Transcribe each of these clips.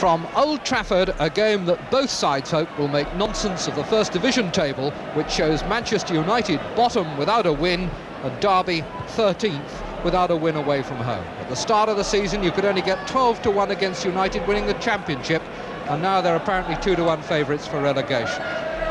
From Old Trafford, a game that both sides hope will make nonsense of the First Division table, which shows Manchester United bottom without a win and Derby 13th without a win away from home. At the start of the season, you could only get 12-1 against United winning the Championship, and now they're apparently 2-1 favourites for relegation.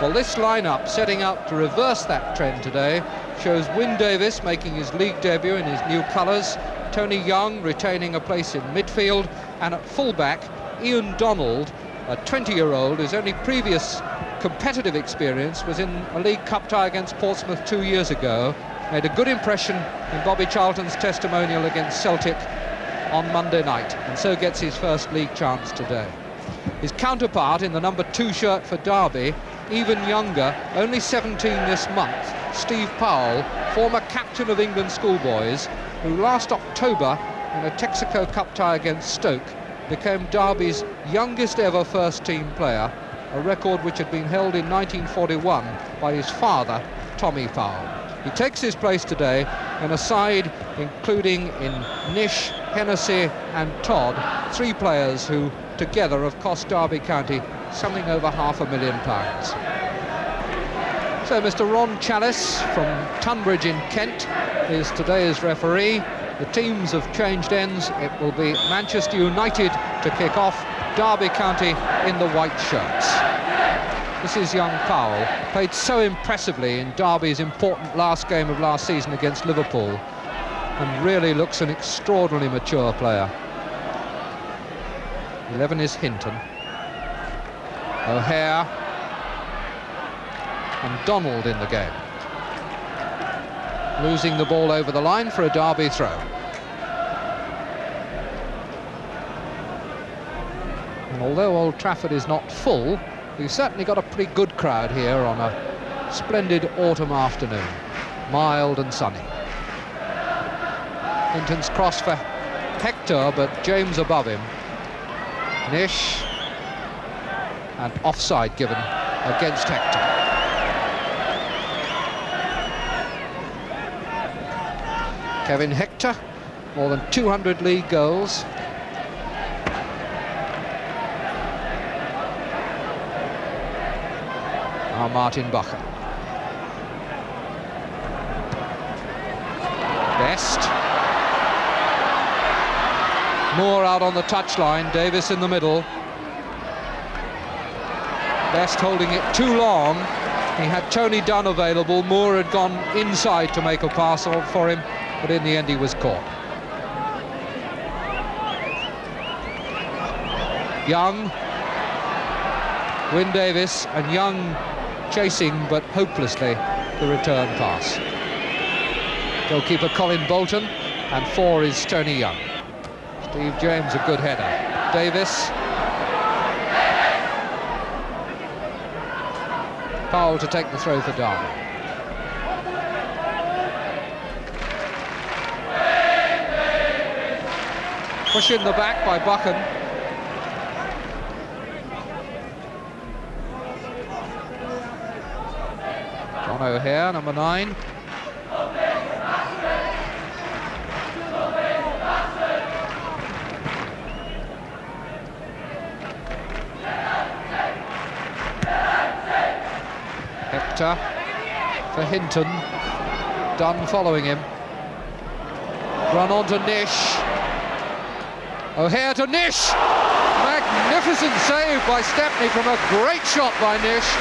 Well, this lineup, setting out to reverse that trend today, shows Wyn Davies making his league debut in his new colours, Tony Young retaining a place in midfield, and at fullback, Ian Donald, a 20-year-old whose only previous competitive experience was in a League Cup tie against Portsmouth 2 years ago, made a good impression in Bobby Charlton's testimonial against Celtic on Monday night, and so gets his first league chance today. His counterpart in the number 2 shirt for Derby, even younger, only 17 this month, Steve Powell, former captain of England schoolboys, who last October in a Texaco Cup tie against Stoke became Derby's youngest ever first-team player, a record which had been held in 1941 by his father, Tommy Powell. He takes his place today in a side including in Nish, Hennessy and Todd, 3 players who together have cost Derby County something over £500,000. So Mr. Ron Challis from Tunbridge in Kent is today's referee. The teams have changed ends. It will be Manchester United to kick off, Derby County in the white shirts. This is young Powell, played so impressively in Derby's important last game of last season against Liverpool, and really looks an extraordinarily mature player. 11 is Hinton, O'Hare and Donald in the game. Losing the ball over the line for a Derby throw. And although Old Trafford is not full, we've certainly got a pretty good crowd here on a splendid autumn afternoon, mild and sunny. Hinton's cross for Hector, but James above him. Nish, and offside given against Hector. Kevin Hector, more than 200 league goals. Now Martin Bucher. Best. Moore out on the touchline, Davies in the middle. Best holding it too long. He had Tony Dunn available. Moore had gone inside to make a pass for him, but in the end he was caught. Young, Wyn Davies, and Young chasing, but hopelessly, the return pass. Goalkeeper Colin Bolton, and 4 is Tony Young. Steve James, a good header. Davies. Powell to take the throw for Derby. Push in the back by Buchan. John O'Hare, number 9. Hector for Hinton. Dunn following him. Run on to Nish. O'Hare to Nish! Magnificent save by Stepney from a great shot by Nish.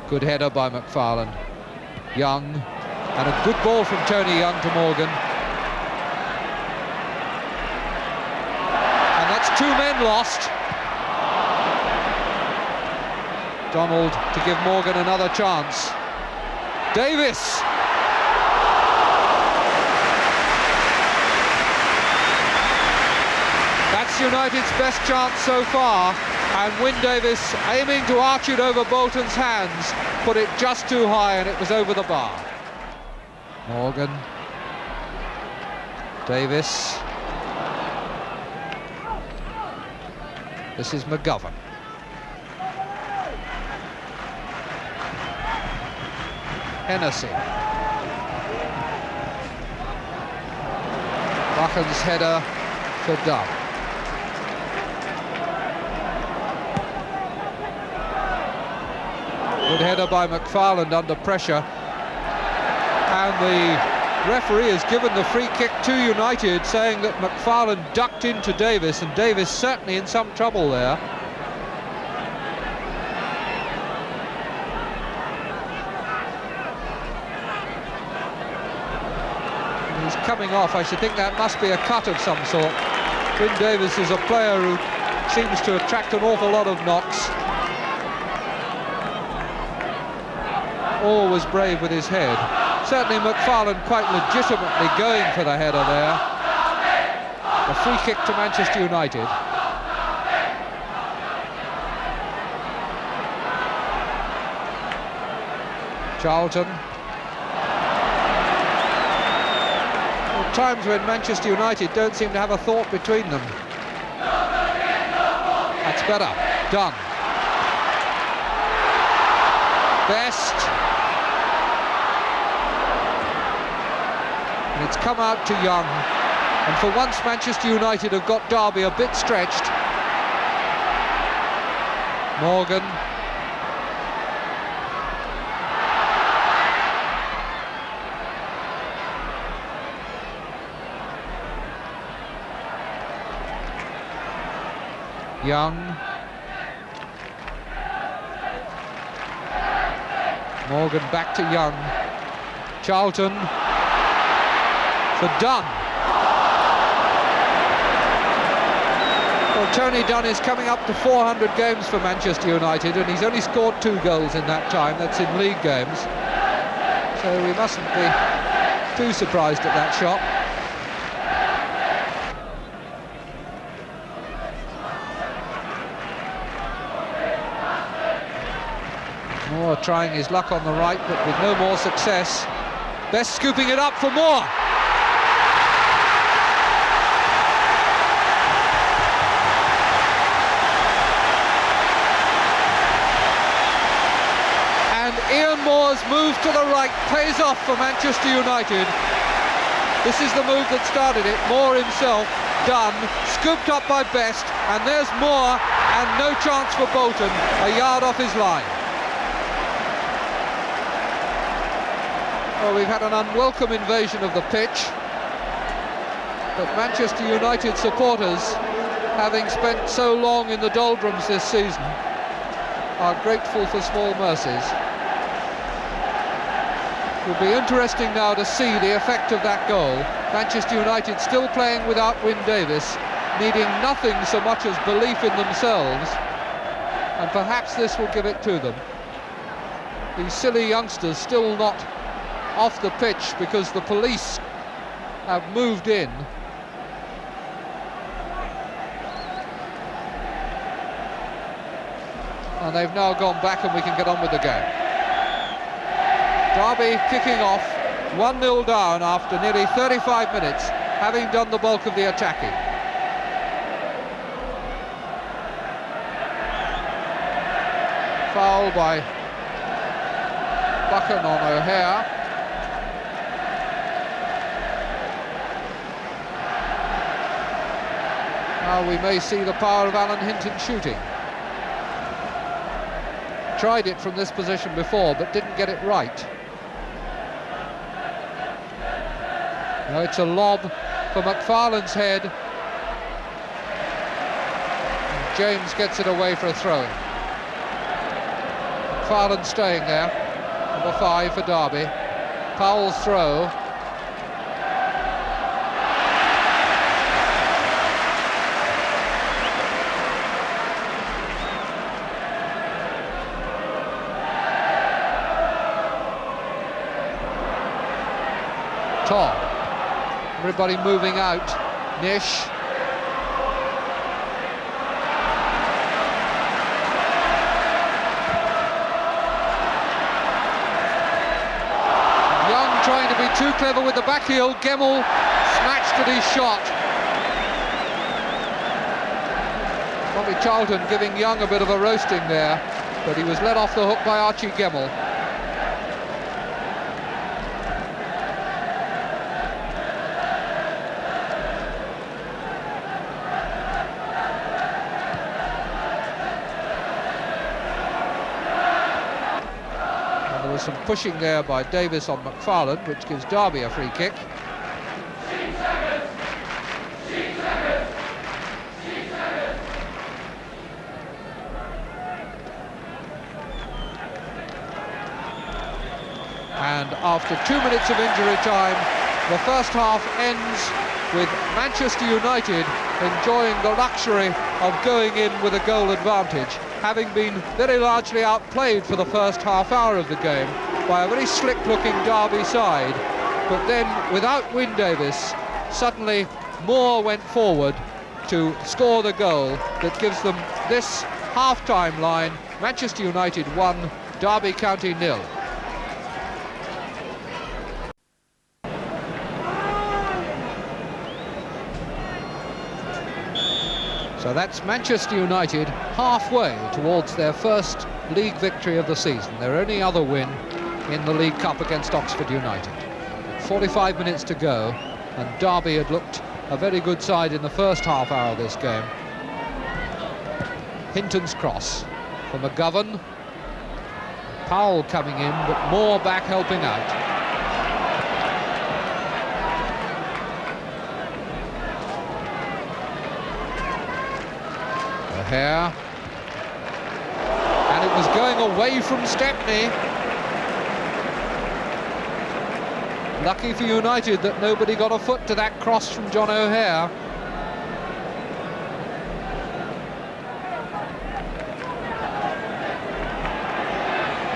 Good header by McFarland. Young, and a good ball from Tony Young to Morgan. And that's 2 men lost. Donald to give Morgan another chance. Davies! That's United's best chance so far, and Wyn Davies, aiming to arch it over Bolton's hands, put it just too high and it was over the bar. Morgan. Davies. This is McGovern. Hennessy. Buchan's header for Dunn. Good header by McFarland under pressure. And the referee has given the free kick to United, saying that McFarland ducked into Davis, and Davis certainly in some trouble there. And he's coming off. I should think that must be a cut of some sort. Wyn Davis is a player who seems to attract an awful lot of knocks. Always brave with his head. Certainly McFarland quite legitimately going for the header there. A free kick to Manchester United. Charlton. There are times when Manchester United don't seem to have a thought between them. That's better. Dunn. Best. And it's come out to Young. And for once Manchester United have got Derby a bit stretched. Morgan. Young. Morgan back to Young. Charlton for Dunn. Well, Tony Dunn is coming up to 400 games for Manchester United, and he's only scored 2 goals in that time. That's in league games. So we mustn't be too surprised at that shot. Moore trying his luck on the right, but with no more success. Best scooping it up for Moore. And Ian Moore's move to the right pays off for Manchester United. This is the move that started it. Moore himself, Dunn, scooped up by Best, and there's Moore, and no chance for Bolton, a yard off his line. Well, we've had an unwelcome invasion of the pitch, but Manchester United supporters, having spent so long in the doldrums this season, are grateful for small mercies. It will be interesting now to see the effect of that goal. Manchester United still playing without Wyn Davis, needing nothing so much as belief in themselves, and perhaps this will give it to them. These silly youngsters still not off the pitch because the police have moved in. And they've now gone back, and we can get on with the game. Derby kicking off, 1-0 down after nearly 35 minutes, having done the bulk of the attacking. Foul by Buchan on O'Hare. Now we may see the power of Alan Hinton shooting. Tried it from this position before, but didn't get it right. Now it's a lob for McFarland's head. And James gets it away for a throw-in. McFarland staying there. Number 5 for Derby. Powell's throw. Tom. Everybody moving out. Nish. Young trying to be too clever with the back heel. Gemmell snatched at his shot. Bobby Charlton giving Young a bit of a roasting there, but he was let off the hook by Archie Gemmell. was some pushing there by Davis on McFarland, which gives Derby a free kick. And after 2 minutes of injury time, the first half ends with Manchester United enjoying the luxury of going in with a goal advantage, having been very largely outplayed for the first half hour of the game by a very slick-looking Derby side. But then, without Wyn Davies, suddenly Moore went forward to score the goal that gives them this half-time line: Manchester United 1, Derby County 0. So that's Manchester United halfway towards their first league victory of the season, their only other win in the League Cup against Oxford United. 45 minutes to go, and Derby had looked a very good side in the first half hour of this game. Hinton's cross for McGovern. Powell coming in, but Moore back helping out. O'Hare, and it was going away from Stepney. Lucky for United that nobody got a foot to that cross from John O'Hare.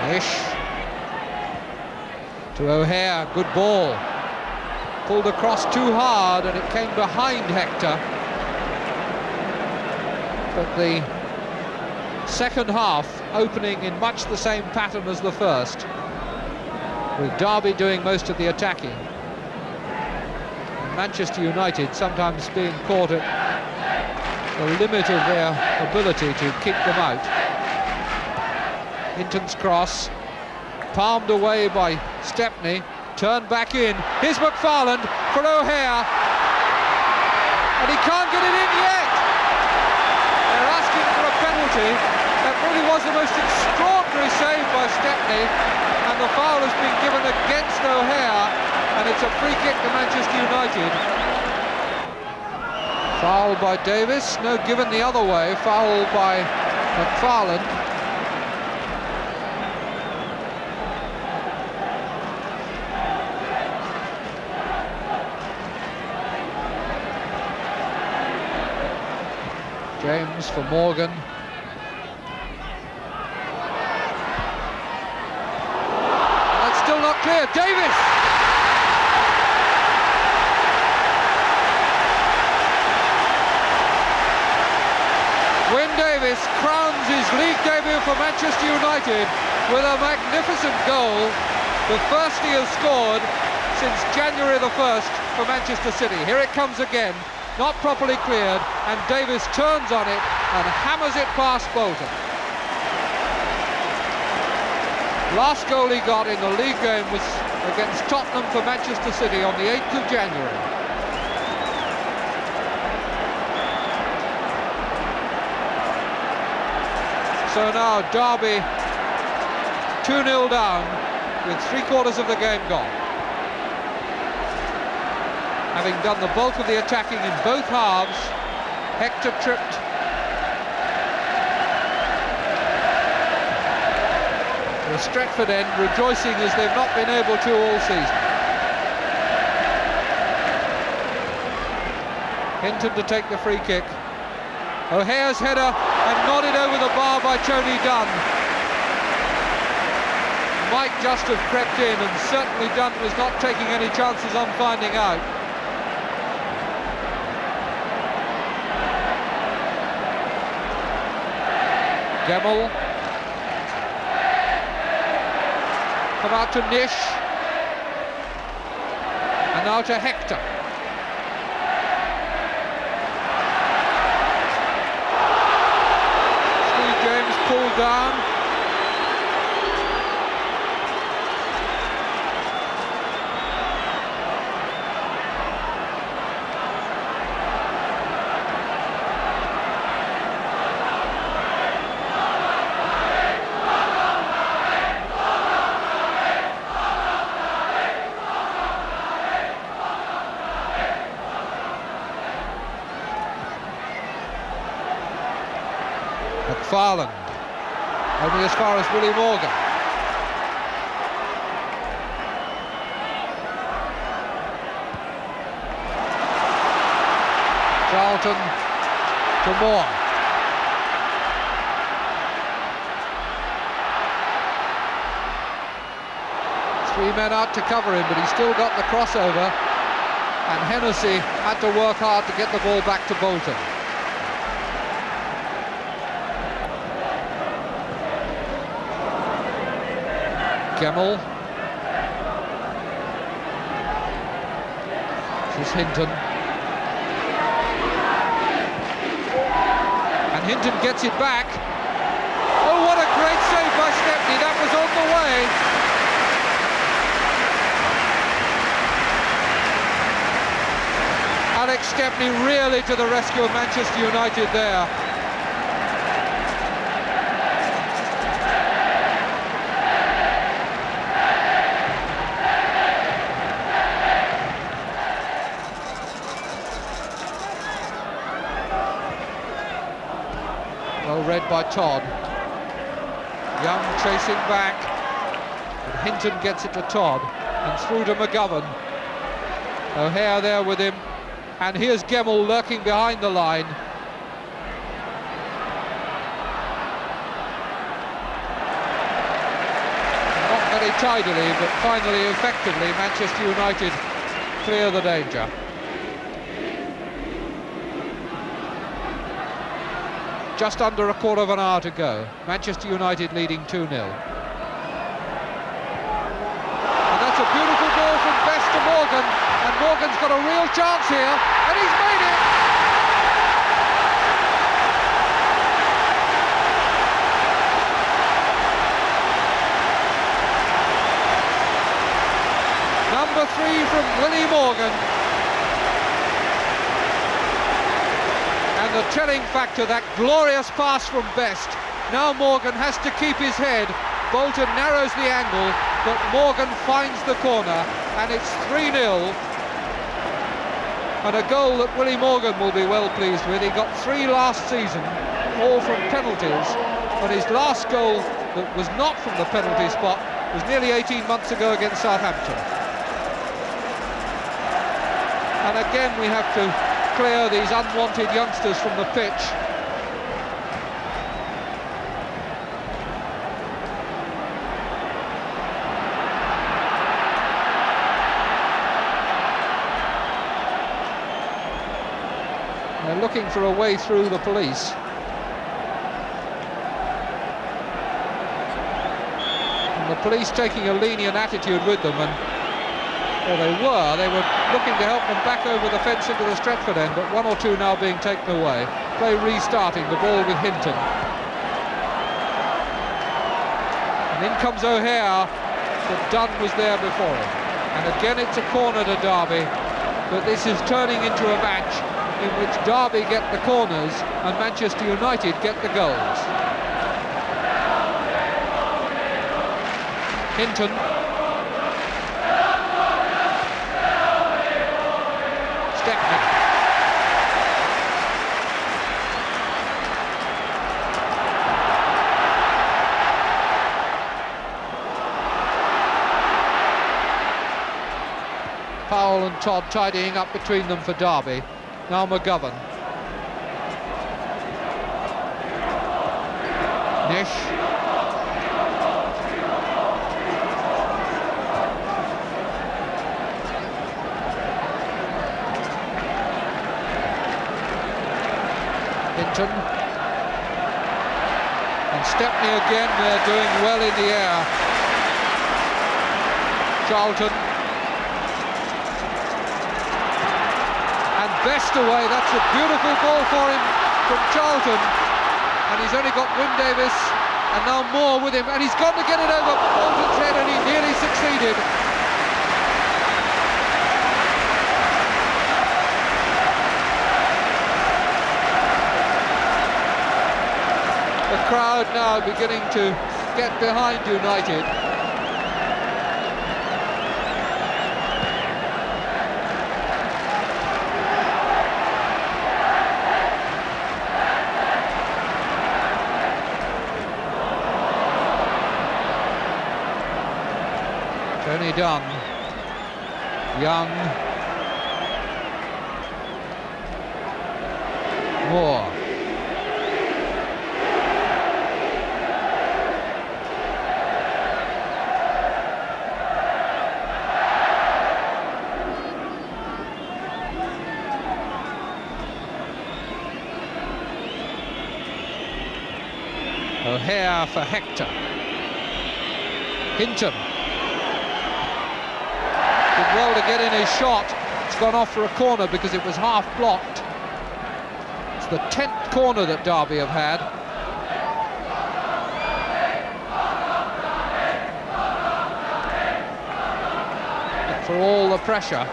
Nish to O'Hare, good ball. Pulled across too hard and it came behind Hector. But the second half opening in much the same pattern as the first, with Derby doing most of the attacking and Manchester United sometimes being caught at the limit of their ability to keep them out. Hinton's cross, palmed away by Stepney, turned back in. Here's McFarland for O'Hare, and he can't get it in yet. That really was the most extraordinary save by Stepney, and the foul has been given against O'Hare, and it's a free kick to Manchester United. Foul by Davis, no, given the other way, foul by McFarland. James for Morgan. That's still not clear. Davis! Wyn Davies crowns his league debut for Manchester United with a magnificent goal, the first he has scored since January the 1st for Manchester City. Here it comes again. Not properly cleared, and Davis turns on it and hammers it past Bolton. Last goal he got in the league game was against Tottenham for Manchester City on the 8th of January. So now Derby 2-0 down with 3/4 of the game gone. Having done the bulk of the attacking in both halves, Hector tripped. The Stretford end rejoicing as they've not been able to all season. Hinton to take the free kick. O'Hare's header and nodded over the bar by Tony Dunn. Might just have crept in, and certainly Dunn was not taking any chances on finding out. Gemmell. Come out to Nish. And now to Hector. Steve James pulled down. McFarland, only as far as Willie Morgan. Charlton to Moore. Three men out to cover him, but he's still got the crossover, and Hennessy had to work hard to get the ball back to Bolton. Gemmell. This is Hinton. And Hinton gets it back. Oh, what a great save by Stepney. That was on the way. Alex Stepney really to the rescue of Manchester United there. Well read by Todd. Young chasing back, and Hinton gets it to Todd, and through to McGovern. O'Hare there with him, and here's Gemmell lurking behind the line. Not very tidily, but finally effectively Manchester United clear the danger. Just under a quarter of an hour to go. Manchester United leading 2-0. And that's a beautiful ball from Best to Morgan, and Morgan's got a real chance here, and he's made it! Number 3 from Willie Morgan. And the telling factor, that glorious pass from Best. Now Morgan has to keep his head. Bolton narrows the angle, but Morgan finds the corner, and it's 3-0. And a goal that Willie Morgan will be well pleased with. He got 3 last season, all from penalties, but his last goal that was not from the penalty spot was nearly 18 months ago against Southampton. And again we have to clear these unwanted youngsters from the pitch. They're looking for a way through the police. And the police taking a lenient attitude with them, and well, they were looking to help them back over the fence into the Stretford end, but 1 or 2 now being taken away. Play restarting, the ball with Hinton. And in comes O'Hare, but Dunn was there before him. And again it's a corner to Derby, but this is turning into a match in which Derby get the corners and Manchester United get the goals. Hinton. Stepney. Powell and Todd tidying up between them for Derby. Now McGovern. Nish. Hinton. And Stepney again, they're doing well in the air. Charlton. And Best away, that's a beautiful ball for him from Charlton. And he's only got Wyn Davis, and now Moore with him, and he's got to get it over Bolton's head, and he nearly succeeded. The crowd now beginning to get behind United. Tony Dunn. Young. Moore. O'Hare for Hector. Hinton. Did well to get in his shot. It's gone off for a corner because it was half blocked. It's the 10th corner that Derby have had. But for all the pressure,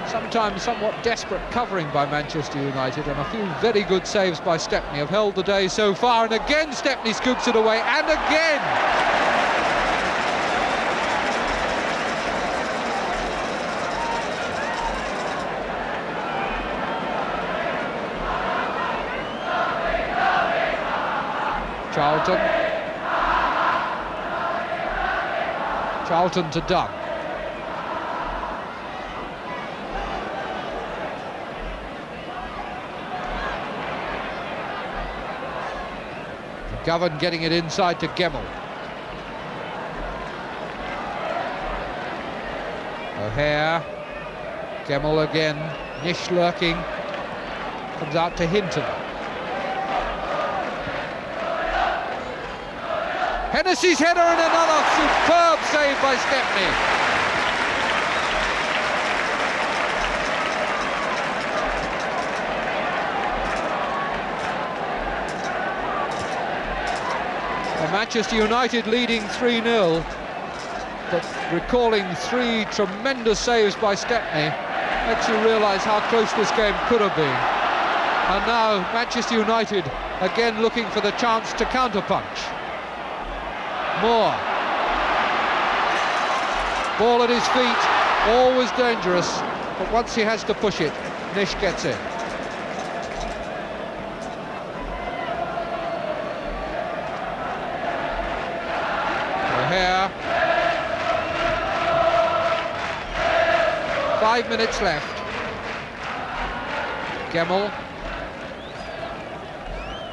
sometimes somewhat desperate covering by Manchester United, and a few very good saves by Stepney have held the day so far. And again Stepney scoops it away, and again! Charlton to Dunn. McGovern getting it inside to Gemmell. O'Hare. Gemmell again. Nish lurking. Comes out to Hinton. Hennessy's header, and another superb save by Stepney. Manchester United leading 3-0, but recalling 3 tremendous saves by Stepney makes you realise how close this game could have been. And now Manchester United again looking for the chance to counterpunch. Moore. Ball at his feet, always dangerous, but once he has to push it, Nish gets in. O'Hare. 5 minutes left. Gemmell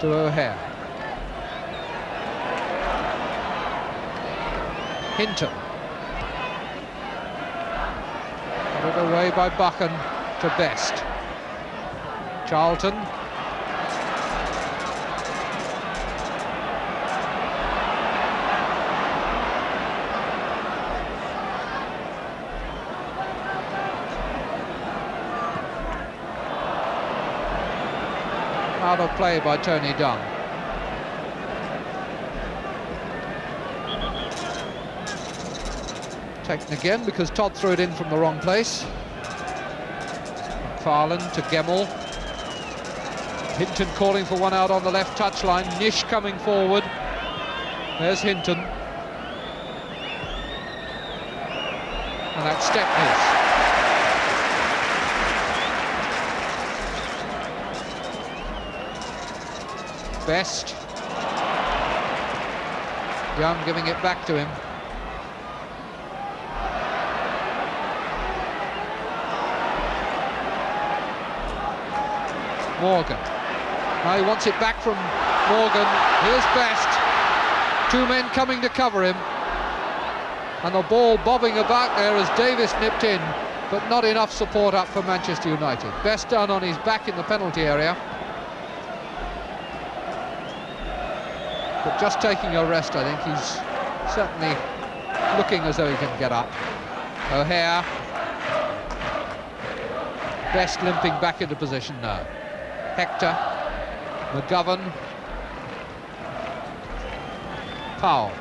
to O'Hare. Hinton. Put it away by Buchan to Best. Charlton. Out of play by Tony Dunn. Taken again because Todd threw it in from the wrong place. McFarlane to Gemmell. Hinton calling for one out on the left touchline. Nish coming forward. There's Hinton. And that's Stepney. Best. Young giving it back to him. Morgan. Now he wants it back from Morgan. Here's Best. 2 men coming to cover him. And the ball bobbing about there as Davis nipped in, but not enough support up for Manchester United. Best down on his back in the penalty area. But just taking a rest, I think. He's certainly looking as though he can get up. O'Hare. Best limping back into position now. Hector. McGovern. Powell.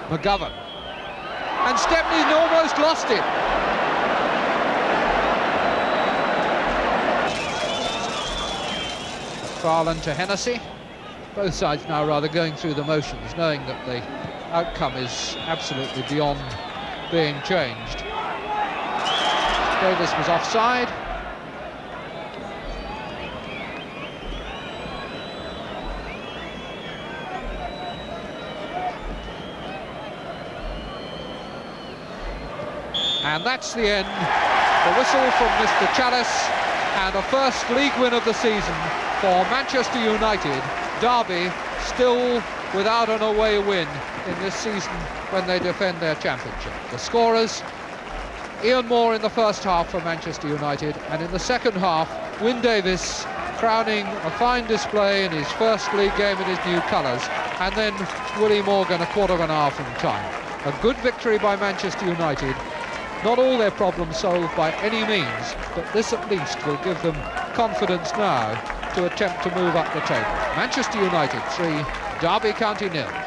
McGovern. And Stepney almost lost it. McFarlane to Hennessy. Both sides now rather going through the motions, knowing that the outcome is absolutely beyond being changed. Davis was offside. And that's the end. The whistle from Mr. Chalice, and a first league win of the season for Manchester United. Derby still without an away win in this season when they defend their championship. The scorers: Ian Moore in the first half for Manchester United, and in the second half, Wyn Davies crowning a fine display in his first league game in his new colours, and then Willie Morgan a quarter of an hour from time. A good victory by Manchester United. Not all their problems solved by any means, but this at least will give them confidence now to attempt to move up the table. Manchester United 3, Derby County 0.